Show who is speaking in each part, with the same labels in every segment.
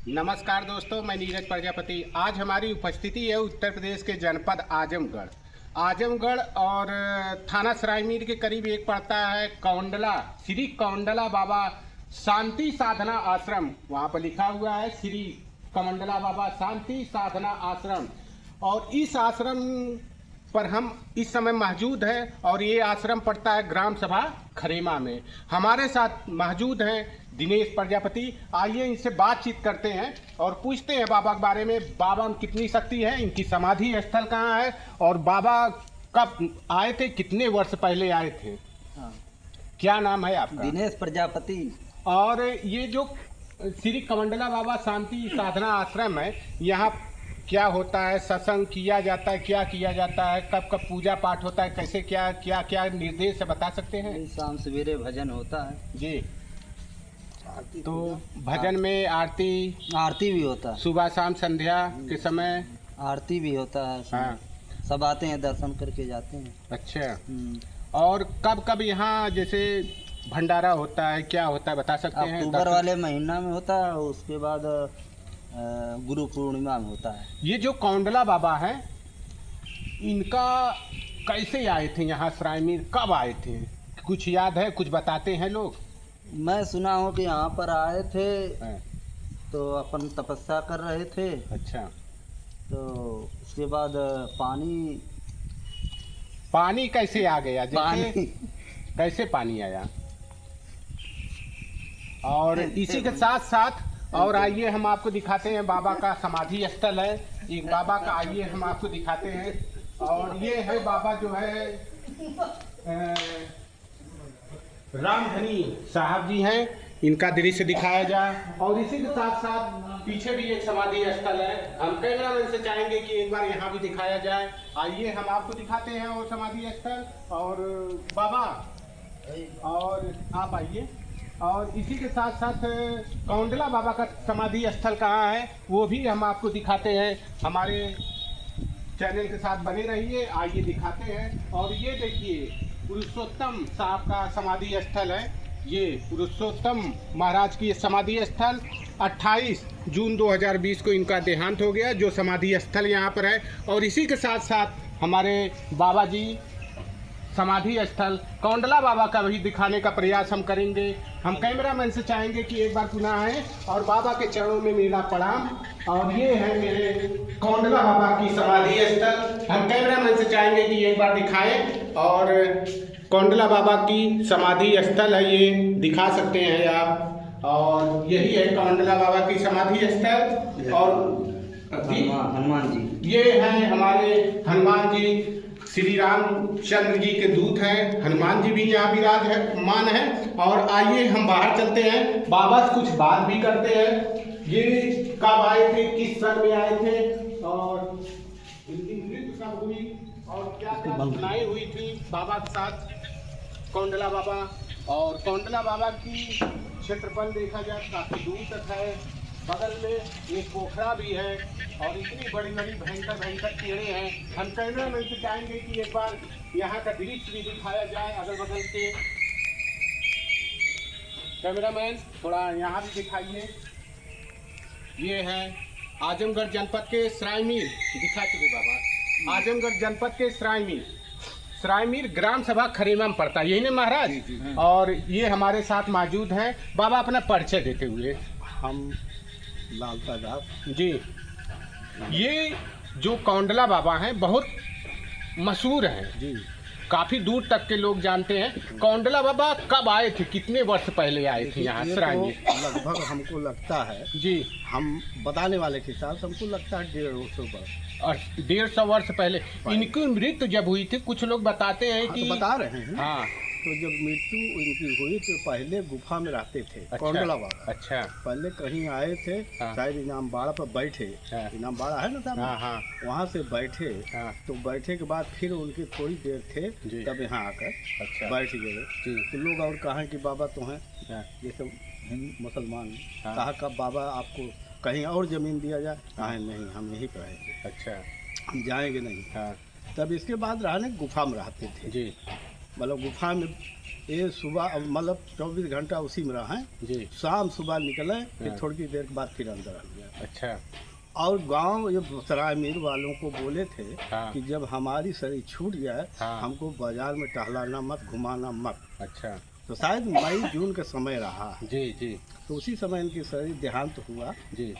Speaker 1: नमस्कार दोस्तों, मैं नीरज प्रजापति। आज हमारी उपस्थिति है उत्तर प्रदेश के जनपद आजमगढ़ और थाना सरायमीर के करीब एक पड़ता है कौंडला, श्री कौंडला बाबा शांति साधना आश्रम। वहाँ पर लिखा हुआ है श्री कौंडला बाबा शांति साधना आश्रम। और इस आश्रम पर हम इस समय मौजूद हैं और ये आश्रम पड़ता है ग्राम सभा खरेमा में। हमारे साथ मौजूद हैं दिनेश प्रजापति। आइए इनसे बातचीत करते हैं और पूछते हैं बाबा के बारे में। बाबा में कितनी शक्ति है, इनकी समाधि स्थल कहाँ है और बाबा कब आए थे, कितने वर्ष पहले आए थे। क्या नाम है आपका?
Speaker 2: दिनेश प्रजापति।
Speaker 1: और ये जो श्री कौंडला बाबा शांति साधना आश्रम है, यहाँ क्या होता है? सत्संग किया जाता है, क्या किया जाता है, कब कब पूजा पाठ होता है, कैसे क्या क्या क्या निर्देश है, बता सकते हैं?
Speaker 2: शाम सवेरे भजन होता है
Speaker 1: जी। तो भजन में आरती
Speaker 2: भी होता है,
Speaker 1: सुबह शाम संध्या के समय
Speaker 2: आरती भी होता है।
Speaker 1: हाँ।
Speaker 2: सब आते हैं, दर्शन करके जाते हैं।
Speaker 1: अच्छा। और कब कब यहाँ जैसे भंडारा होता है, क्या होता है, बता सकते हैं?
Speaker 2: अक्टूबर वाले महीना में होता है, उसके बाद गुरु पूर्णिमा में होता है।
Speaker 1: ये जो कौंडला बाबा है, इनका कैसे आए थे यहाँ सरायमीर, कब आए थे, कुछ याद है? कुछ बताते हैं लोग।
Speaker 2: मैं सुना हूँ कि यहाँ पर आए थे
Speaker 1: हाँ।
Speaker 2: तो अपन तपस्या कर रहे थे।
Speaker 1: अच्छा।
Speaker 2: तो उसके बाद
Speaker 1: पानी कैसे आ गया?
Speaker 2: पानी
Speaker 1: कैसे पानी आया? और इसी के साथ साथ और आइए हम आपको दिखाते हैं बाबा का समाधि स्थल है एक बाबा का। आइए हम आपको दिखाते हैं। और ये है बाबा जो है रामधनी साहब जी हैं, इनका दृश्य दिखाया जाए। और इसी के साथ साथ पीछे भी एक समाधि स्थल है। हम कैमरामैन से चाहेंगे कि एक बार यहाँ भी दिखाया जाए। आइए हम आपको दिखाते हैं और समाधि स्थल और बाबा, और आप आइए। और इसी के साथ साथ कौंडला बाबा का समाधि स्थल कहाँ है वो भी हम आपको दिखाते हैं। हमारे चैनल के साथ बने रहिए। आइए दिखाते हैं। और ये देखिए पुरुषोत्तम साहब का समाधि स्थल है। ये पुरुषोत्तम महाराज की समाधि स्थल 28 जून 2020 को इनका देहांत हो गया, जो समाधि स्थल यहाँ पर है। और इसी के साथ साथ हमारे बाबा जी समाधि स्थल कौंडला बाबा का भी दिखाने का प्रयास हम करेंगे। हम कैमरामैन से चाहेंगे कि एक बार पुनः आए और बाबा के चरणों में मेरा प्रणाम। और ये है मेरे कौंडला बाबा की समाधि स्थल। हम कैमरामैन से चाहेंगे कि एक बार दिखाएं। और कौंडला बाबा की समाधि स्थल है, ये दिखा सकते हैं आप। और यही है कौंडला बाबा की समाधि स्थल। और
Speaker 2: हनुमान जी,
Speaker 1: ये हैं हमारे हनुमान जी, श्री रामचंद्र जी के दूत हैं। हनुमान जी भी यहाँ विराजमान है। और आइए हम बाहर चलते हैं, बाबा से कुछ बात भी करते हैं। ये कब आए थे, किस सन में आए थे और इनकी मृत्यु कब हुई और क्या क्या घटनाएं हुई थी बाबा के साथ कौंडला बाबा। और कौंडला बाबा की क्षेत्रफल देखा जाए काफ़ी दूर तक है। बगल में एक पोखरा भी है और इतनी बड़ी बड़ी भयंकर पेड़े हैं। हम कैमरामैन से चाहेंगे कि एक बार यहाँ का दृश्य भी दिखाया जाए अगल बगल से। कैमरामैन थोड़ा यहाँ भी दिखाइए। ये है आजमगढ़ जनपद के सरायमीर, दिखा चुके बाबा। आजमगढ़ जनपद के सरायमीर ग्राम सभा खरेमा में पड़ता है, यही ना महाराज? और ये हमारे साथ मौजूद हैं बाबा, अपना परिचय देते हुए।
Speaker 3: हम लालता दास
Speaker 1: जी। ये जो कौंडला बाबा हैं बहुत मशहूर हैं
Speaker 3: जी,
Speaker 1: काफ़ी दूर तक के लोग जानते हैं। कौंडला बाबा कब आए थे, कितने वर्ष पहले आए थे यहाँ सरायमीर?
Speaker 3: तो लगभग हमको लगता है
Speaker 1: जी,
Speaker 3: हम बताने वाले के साथ हमको लगता है 150 वर्ष।
Speaker 1: और 150 वर्ष पहले इनकी मृत्यु जब हुई थी, कुछ लोग बताते हैं
Speaker 3: हाँ,
Speaker 1: कि
Speaker 3: तो बता रहे हैं।
Speaker 1: हाँ।
Speaker 3: तो जब मृत्यु इनकी हुई तो पहले गुफा में रहते थे।
Speaker 1: अच्छा,
Speaker 3: कौंडला बाबा
Speaker 1: अच्छा।
Speaker 3: पहले कहीं आए थे।
Speaker 1: हाँ।
Speaker 3: शायद इनाम बाड़ा पर बैठे।
Speaker 1: हाँ।
Speaker 3: इनाम बाड़ा है ना साहब,
Speaker 1: हाँ हाँ
Speaker 3: वहाँ से बैठे।
Speaker 1: हाँ।
Speaker 3: तो बैठे के बाद फिर उनकी थोड़ी देर थे,
Speaker 1: जी।
Speaker 3: तब यहाँ आकर
Speaker 1: अच्छा।
Speaker 3: बैठ गए।
Speaker 1: जी।
Speaker 3: तो लोग और कहा कि बाबा तो हैं,
Speaker 1: हाँ।
Speaker 3: ये सब हिंदू मुसलमान।
Speaker 1: हाँ।
Speaker 3: कहा कब बाबा आपको कहीं और ज़मीन दिया जाए? कहा नहीं, हम यहीं पर रहेंगे,
Speaker 1: अच्छा।
Speaker 3: हम जाएंगे नहीं।
Speaker 1: हाँ।
Speaker 3: तब इसके बाद रहने गुफा में रहते थे।
Speaker 1: जी।
Speaker 3: मतलब गुफा में ये सुबह मतलब 24 घंटा उसी में रहे,
Speaker 1: जी।
Speaker 3: शाम सुबह निकले, फिर
Speaker 1: हाँ।
Speaker 3: थोड़ी देर के बाद फिर अंदर आ गया।
Speaker 1: अच्छा।
Speaker 3: और गांव ये सराय मीर वालों को बोले थे
Speaker 1: हाँ।
Speaker 3: कि जब हमारी शरीर छूट जाए,
Speaker 1: हाँ।
Speaker 3: हमको बाजार में टहलाना मत, घुमाना मत।
Speaker 1: अच्छा।
Speaker 3: तो शायद मई जून का समय रहा है,
Speaker 1: जी जी
Speaker 3: तो उसी समय इनकी शरीर देहांत हुआ।
Speaker 1: जी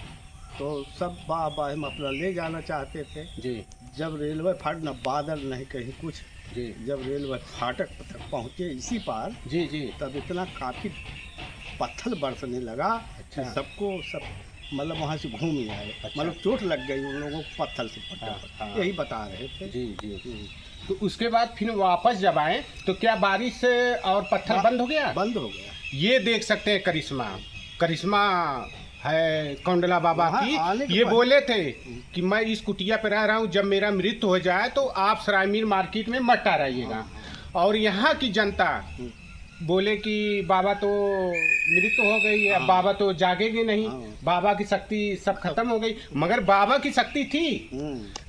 Speaker 3: तो सब बाबा हम अपना ले जाना चाहते थे।
Speaker 1: जी
Speaker 3: जब रेलवे फाटक न बादल नहीं कहीं कुछ,
Speaker 1: जी
Speaker 3: जब रेलवे फाटक तक पहुँचे इसी पार,
Speaker 1: जी जी।
Speaker 3: तब इतना काफ़ी पत्थर बरसने लगा कि
Speaker 1: अच्छा।
Speaker 3: सबको सब मतलब वहाँ से घूम ही आए।
Speaker 1: अच्छा।
Speaker 3: मतलब चोट लग गई उन लोगों को पत्थर से
Speaker 1: हाँ,
Speaker 3: पट्टा,
Speaker 1: हाँ।
Speaker 3: यही बता रहे थे।
Speaker 1: जी जी। तो उसके बाद फिर वापस जब आए तो क्या बारिश से और पत्थर बंद हो गया?
Speaker 3: बंद हो गया।
Speaker 1: ये देख सकते हैं करिश्मा, करिश्मा है कौंडला बाबा
Speaker 3: वहाँ
Speaker 1: की।
Speaker 3: आने के
Speaker 1: ये
Speaker 3: बाद-
Speaker 1: बोले थे कि मैं इस कुटिया पे रह रहा हूँ, जब मेरा मृत्यु हो जाए तो आप सरायमीर मार्केट में मत रहिएगा। और यहाँ की जनता बोले कि बाबा तो मृत्यु हो गई है, अब बाबा तो जागेंगे नहीं,
Speaker 3: हाँ।
Speaker 1: बाबा की शक्ति सब खत्म हो गई। मगर बाबा की शक्ति थी,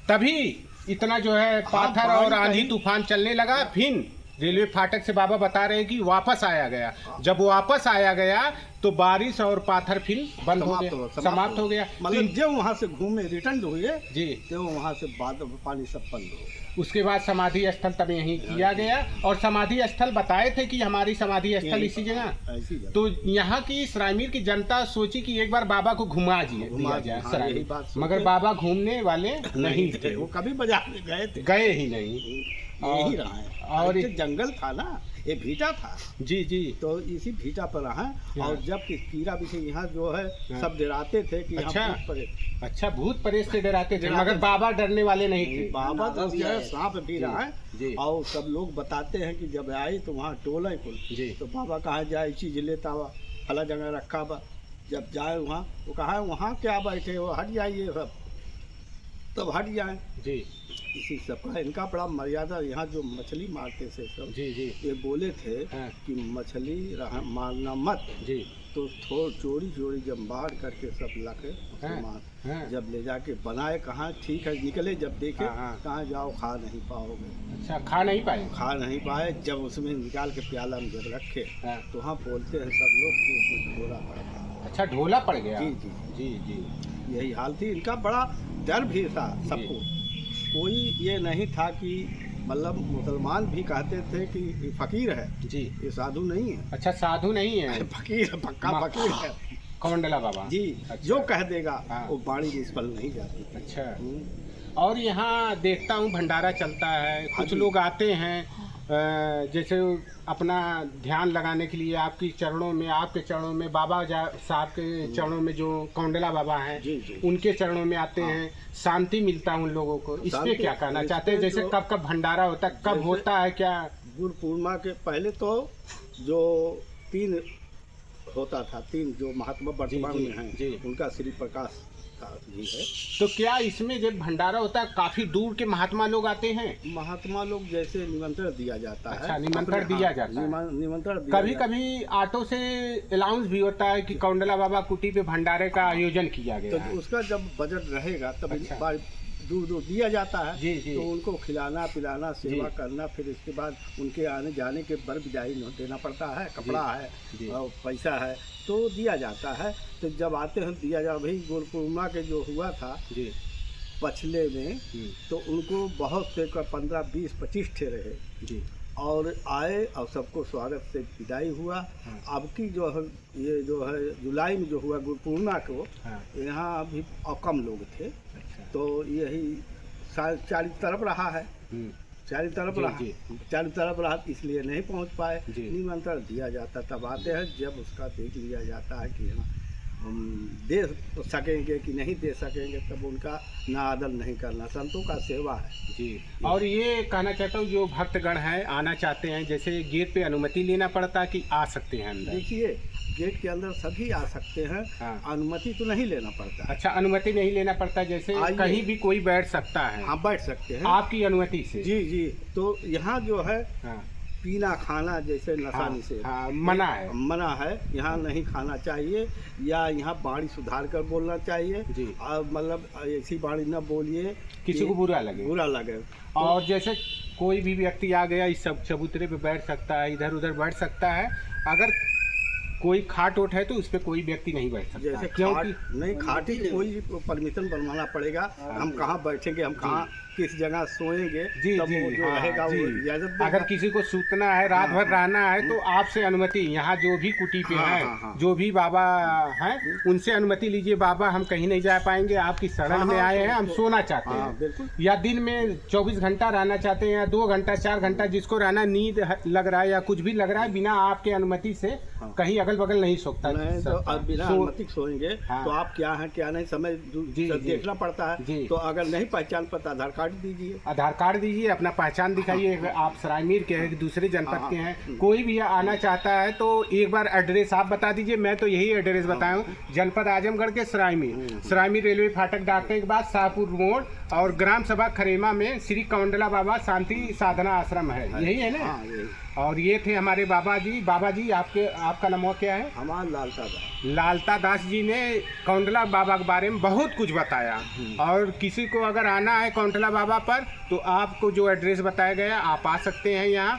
Speaker 1: तभी इतना जो है पाथर
Speaker 3: बाढ़
Speaker 1: और आंधी
Speaker 3: कहीं-
Speaker 1: तूफान चलने लगा। फिर रेलवे फाटक से बाबा बता रहे हैं कि वापस आया गया। जब वापस आया गया तो बारिश और पाथर फिर बंद हो गया, समाप्त हो गया।
Speaker 3: मतलब जब वहाँ से घूमे रिटर्न हुए,
Speaker 1: जी।
Speaker 3: तो वहाँ से बादल पानी सब बंद हो गया।
Speaker 1: उसके बाद समाधि स्थल तब यहीं किया गया। और समाधि स्थल बताए थे कि हमारी समाधि स्थल इसी जगह।
Speaker 3: ऐसी जगह।
Speaker 1: तो यहाँ की सरायमीर की जनता सोची कि एक बार बाबा को घुमा दिया जाए
Speaker 3: हाँ,
Speaker 1: सरायमीर।
Speaker 3: यही बात सोचे।
Speaker 1: मगर बाबा घूमने वाले नहीं थे,
Speaker 3: वो कभी बाजार में गए थे,
Speaker 1: गए ही नहीं।
Speaker 3: यही रहा है।
Speaker 1: और
Speaker 3: और जंगल था ना, ये भीटा था,
Speaker 1: जी जी।
Speaker 3: तो इसी भीटा पर रहा।
Speaker 1: हाँ।
Speaker 3: और जब कि कीड़ा भी यहाँ जो है
Speaker 1: हाँ।
Speaker 3: सब डराते थे कि
Speaker 1: अच्छा।
Speaker 3: हम भूत प्रेत।
Speaker 1: अच्छा, भूत प्रेत से डराते थे,
Speaker 3: डराते
Speaker 1: मगर
Speaker 3: थे।
Speaker 1: बाबा डरने वाले नहीं थे।
Speaker 3: बाबा तो जो है सांप भी रहा है।
Speaker 1: जी।
Speaker 3: और सब लोग बताते हैं कि जब आई तो वहाँ टोला कुल,
Speaker 1: जी।
Speaker 3: तो बाबा कहाँ जाए चीज लेता हुआ फला जगह रखा बा, जब जाए वहाँ तो कहा वहाँ क्या बैठे हो, हट जाइए सब, तब हट जाए।
Speaker 1: जी
Speaker 3: इसी सब का इनका बड़ा मर्यादा। यहाँ जो मछली मारते थे सब,
Speaker 1: जी जी
Speaker 3: ये बोले थे
Speaker 1: हाँ।
Speaker 3: कि मछली मारना मत।
Speaker 1: जी।
Speaker 3: तो थोड़ी चोरी चोरी जब मार करके सब लाके
Speaker 1: हाँ,
Speaker 3: मार,
Speaker 1: हाँ।
Speaker 3: जब ले जाके बनाए, कहाँ ठीक है निकले, जब देखे
Speaker 1: हाँ, हाँ।
Speaker 3: कहाँ जाओ खा नहीं पाओगे,
Speaker 1: अच्छा, खा नहीं पाए।
Speaker 3: खा नहीं पाए। जब उसमें निकाल के प्याला में जब रखे,
Speaker 1: हाँ।
Speaker 3: तो वहाँ बोलते हैं सब लोग कि उसमें ढोला पड़ा।
Speaker 1: अच्छा, ढोला पड़ गया।
Speaker 3: जी जी,
Speaker 1: जी जी।
Speaker 3: यही हाल थी इनका। बड़ा डर भी था सबको। कोई ये नहीं था कि मतलब मुसलमान भी कहते थे कि ये फकीर है,
Speaker 1: जी।
Speaker 3: ये साधु नहीं है।
Speaker 1: अच्छा, साधु नहीं है,
Speaker 3: फकीर है, पक्का फकीर है।
Speaker 1: कौंडला बाबा।
Speaker 3: जी।
Speaker 1: अच्छा।
Speaker 3: जो कह देगा
Speaker 1: हाँ।
Speaker 3: वो बाणी निष्फल नहीं जाती।
Speaker 1: अच्छा। और यहाँ देखता हूँ भंडारा चलता है,
Speaker 3: हाँ
Speaker 1: कुछ
Speaker 3: जी।
Speaker 1: लोग आते हैं जैसे अपना ध्यान लगाने के लिए आपकी चरणों में, आपके चरणों में, बाबा साहब के चरणों में, जो कौंडला बाबा हैं,
Speaker 3: जी, जी।
Speaker 1: उनके चरणों में आते हैं, शांति मिलता है उन लोगों को। इस पे
Speaker 3: शांति-
Speaker 1: क्या कहना
Speaker 3: इस
Speaker 1: चाहते हैं?
Speaker 3: पे
Speaker 1: जैसे
Speaker 3: तो-
Speaker 1: कब कब भंडारा होता है, कब
Speaker 3: जैसे-
Speaker 1: होता है क्या?
Speaker 3: गुरु पूर्णिमा के पहले तो जो 3 होता था, 3 जो महात्मा वर्तमान
Speaker 1: जी,
Speaker 3: में हैं,
Speaker 1: जी।
Speaker 3: उनका श्री प्रकाश जी है।
Speaker 1: तो क्या इसमें जब भंडारा होता है काफी दूर के महात्मा लोग आते हैं?
Speaker 3: महात्मा लोग जैसे निमंत्रण दिया जाता है।
Speaker 1: अच्छा, निमंत्रण
Speaker 3: अपने-
Speaker 1: दिया
Speaker 3: हाँ,
Speaker 1: जाता है।
Speaker 3: निमंत्रण दिया
Speaker 1: कभी
Speaker 3: जाता
Speaker 1: कभी ऑटो से अलाउंस भी होता है कि कौंडला बाबा कुटी पे भंडारे का आयोजन किया
Speaker 3: है।
Speaker 1: गया
Speaker 3: तो
Speaker 1: है।
Speaker 3: उसका जब बजट रहेगा तब
Speaker 1: अच्छा।
Speaker 3: दूर दूर दिया जाता है।
Speaker 1: जी, जी।
Speaker 3: तो उनको खिलाना पिलाना, सेवा
Speaker 1: जी।
Speaker 3: करना, फिर इसके बाद उनके आने जाने के बर बिदाई देना पड़ता है, कपड़ा
Speaker 1: जी।
Speaker 3: है और पैसा है, तो दिया जाता है। तो जब आते हैं दिया जा। भाई गुरु पूर्णिमा के जो हुआ था
Speaker 1: जी।
Speaker 3: पछले में, तो उनको बहुत से 15, 20, 25 ठे रहे
Speaker 1: जी।
Speaker 3: और आए और सबको स्वागत से विदाई हुआ।
Speaker 1: हाँ।
Speaker 3: अब की जो है ये जो है जुलाई में जो हुआ गुरु पूर्णिमा को,
Speaker 1: हाँ।
Speaker 3: यहाँ अभी और कम लोग थे,
Speaker 1: अच्छा।
Speaker 3: तो यही चारों तरफ रहा है, चारों तरफ
Speaker 1: जी,
Speaker 3: रहा,
Speaker 1: जी।
Speaker 3: चारों तरफ रहा, इसलिए नहीं पहुंच पाए।
Speaker 1: जी।
Speaker 3: निमंत्रण दिया जाता तब आते हैं, जब उसका देख लिया जाता है कि हाँ हम दे सकेंगे कि नहीं दे सकेंगे, तब उनका ना आदर नहीं करना। संतों का सेवा है।
Speaker 1: जी। और ये कहना चाहता हूँ, जो भक्तगण हैं आना चाहते हैं, जैसे गेट पे अनुमति लेना पड़ता है कि आ सकते हैं अंदर?
Speaker 3: देखिए, गेट के अंदर सभी आ सकते हैं।
Speaker 1: हाँ।
Speaker 3: अनुमति तो नहीं लेना पड़ता है।
Speaker 1: अच्छा, अनुमति नहीं लेना पड़ता, जैसे
Speaker 3: आइए।
Speaker 1: कहीं भी कोई बैठ सकता है?
Speaker 3: हाँ, बैठ सकते हैं
Speaker 1: आपकी अनुमति से?
Speaker 3: जी जी। तो यहाँ जो है
Speaker 1: हाँ।
Speaker 3: पीना खाना जैसे नशा
Speaker 1: हाँ,
Speaker 3: निषेध
Speaker 1: हाँ, मना है।
Speaker 3: मना है। यहाँ नहीं खाना चाहिए, या यहाँ बाणी सुधार कर बोलना चाहिए।
Speaker 1: जी।
Speaker 3: और मतलब ऐसी बाणी न बोलिए
Speaker 1: किसी को बुरा लगे।
Speaker 3: बुरा लगे।
Speaker 1: और जैसे कोई भी व्यक्ति आ गया इस सब चबूतरे पे बैठ सकता है, इधर उधर बैठ सकता है। अगर कोई खाट ओट है तो उस पर कोई व्यक्ति नहीं बैठ सकता,
Speaker 3: जैसे
Speaker 1: क्योंकि
Speaker 3: नहीं खाट ही कोई परमिशन बनवाना पड़ेगा, हम कहाँ बैठेंगे, हम कहाँ किस जगह सोएंगे,
Speaker 1: जी
Speaker 3: तब
Speaker 1: जी
Speaker 3: वो जो
Speaker 1: हाँ,
Speaker 3: रहेगा वो
Speaker 1: जी।
Speaker 3: इजाजत देगा।
Speaker 1: अगर किसी को सूतना है, रात भर रहना है, तो आपसे अनुमति, यहाँ जो भी कुटी पे
Speaker 3: हाँ,
Speaker 1: हैं,
Speaker 3: हाँ, हाँ।
Speaker 1: जो भी बाबा हैं, उनसे अनुमति लीजिए। बाबा हम कहीं नहीं जा पाएंगे, आपकी शरण
Speaker 3: हाँ,
Speaker 1: में
Speaker 3: हाँ,
Speaker 1: आए हैं,
Speaker 3: तो-
Speaker 1: हम
Speaker 3: तो-
Speaker 1: सोना चाहते
Speaker 3: हाँ,
Speaker 1: हैं,
Speaker 3: बिल्कुल।
Speaker 1: या दिन में 24 घंटा रहना चाहते हैं, या 2 घंटा 4 घंटा, जिसको रहना नींद लग रहा है या कुछ भी लग रहा है, बिना आपके अनुमति से
Speaker 3: हाँ।
Speaker 1: कहीं अगल बगल नहीं सोता
Speaker 3: नहीं तो अब बिना अनुमति सोएंगे
Speaker 1: हाँ।
Speaker 3: तो आप क्या हैं क्या नहीं समय
Speaker 1: जी,
Speaker 3: सब
Speaker 1: जी।
Speaker 3: देखना पड़ता
Speaker 1: जी।
Speaker 3: है। तो अगर नहीं पहचान पता आधार कार्ड दीजिए।
Speaker 1: आधार कार्ड दीजिए, अपना पहचान दिखाइए। आप सरायमीर के हैं, दूसरे जनपद
Speaker 3: हाँ,
Speaker 1: के हैं, कोई भी आना चाहता है तो एक बार एड्रेस आप बता दीजिए। मैं तो यही एड्रेस बताया हूँ, जनपद आजमगढ़ के सरायमीर रेलवे फाटक डाकने के बाद शाहपुर मोड़ और ग्राम सभा खरेमा में श्री कौंडला बाबा शांति साधना आश्रम है, यही है ना।
Speaker 3: हाँ, यही।
Speaker 1: और ये थे हमारे बाबा जी। बाबा जी आपका नाम क्या है?
Speaker 3: हमारा लालता था।
Speaker 1: लालता दास जी ने कौंडला बाबा के बारे में बहुत कुछ बताया। और किसी को अगर आना है कौंडला बाबा पर तो आपको जो एड्रेस बताया गया आप आ सकते हैं, यहाँ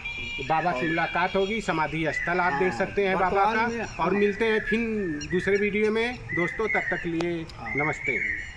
Speaker 1: बाबा से मुलाकात होगी, समाधि स्थल आप देख सकते हैं बाबा
Speaker 3: वर्तमान में
Speaker 1: का। और मिलते हैं फिर दूसरे वीडियो में दोस्तों, तब तक के लिए नमस्ते।